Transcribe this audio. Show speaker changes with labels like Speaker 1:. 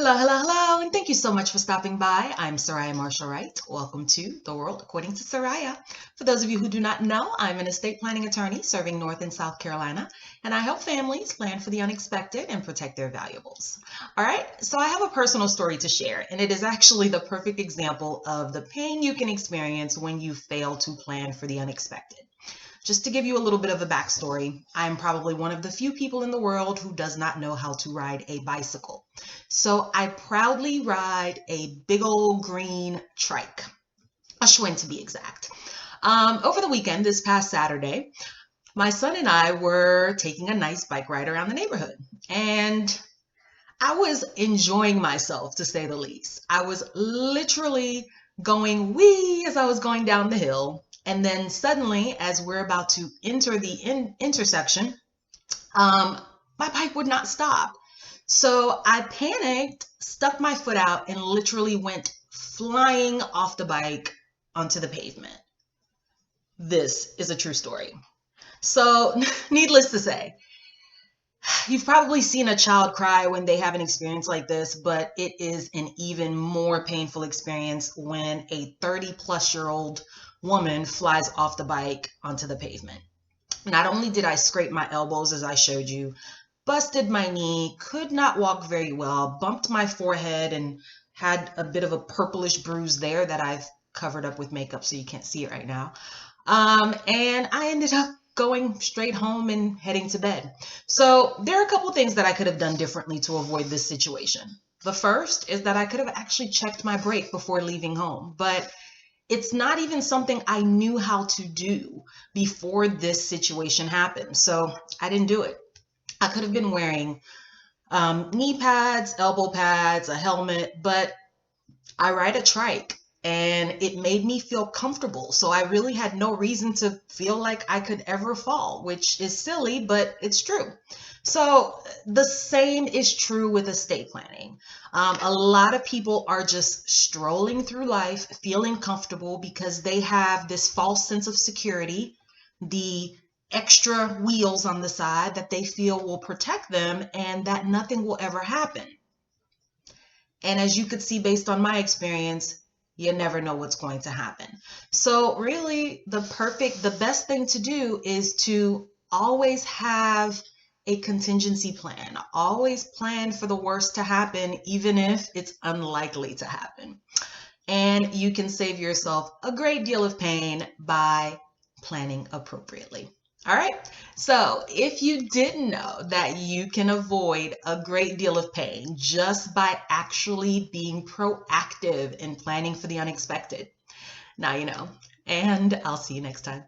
Speaker 1: Hello, hello, hello, and thank you so much for stopping by. I'm Soraya Marshall Wright. Welcome to The World According to Soraya. For those of you who do not know, I'm an estate planning attorney serving North and South Carolina, and I help families plan for the unexpected and protect their valuables. All right, so I have a personal story to share, and it is actually the perfect example of the pain you can experience when you fail to plan for the unexpected. Just to give you a little bit of a backstory, I'm probably one of the few people in the world who does not know how to ride a bicycle. So I proudly ride a big old green trike, a Schwinn to be exact. Over the weekend, this past Saturday, my son and I were taking a nice bike ride around the neighborhood. And I was enjoying myself, to say the least. I was literally going wee as I was going down the hill. And then suddenly, as we're about to enter the intersection, my bike would not stop. So I panicked, stuck my foot out, and literally went flying off the bike onto the pavement. This is a true story. So, needless to say, you've probably seen a child cry when they have an experience like this, but it is an even more painful experience when a 30-plus-year-old woman flies off the bike onto the pavement. Not only did I scrape my elbows, as I showed you, busted my knee, could not walk very well, bumped my forehead, and had a bit of a purplish bruise there that I've covered up with makeup so you can't see it right now. And I ended up going straight home and heading to bed. So there are a couple things that I could have done differently to avoid this situation. The first is that I could have actually checked my brake before leaving home, but it's not even something I knew how to do before this situation happened. So I didn't do it. I could have been wearing knee pads, elbow pads, a helmet, but I ride a trike and it made me feel comfortable. So I really had no reason to feel like I could ever fall, which is silly, but it's true. So the same is true with estate planning. A lot of people are just strolling through life, feeling comfortable because they have this false sense of security, the extra wheels on the side that they feel will protect them and that nothing will ever happen. And as you could see based on my experience, you never know what's going to happen. So really the best thing to do is to always have a contingency plan. Always plan for the worst to happen, even if it's unlikely to happen. And you can save yourself a great deal of pain by planning appropriately. All right. So if you didn't know that you can avoid a great deal of pain just by actually being proactive in planning for the unexpected, now you know. And I'll see you next time.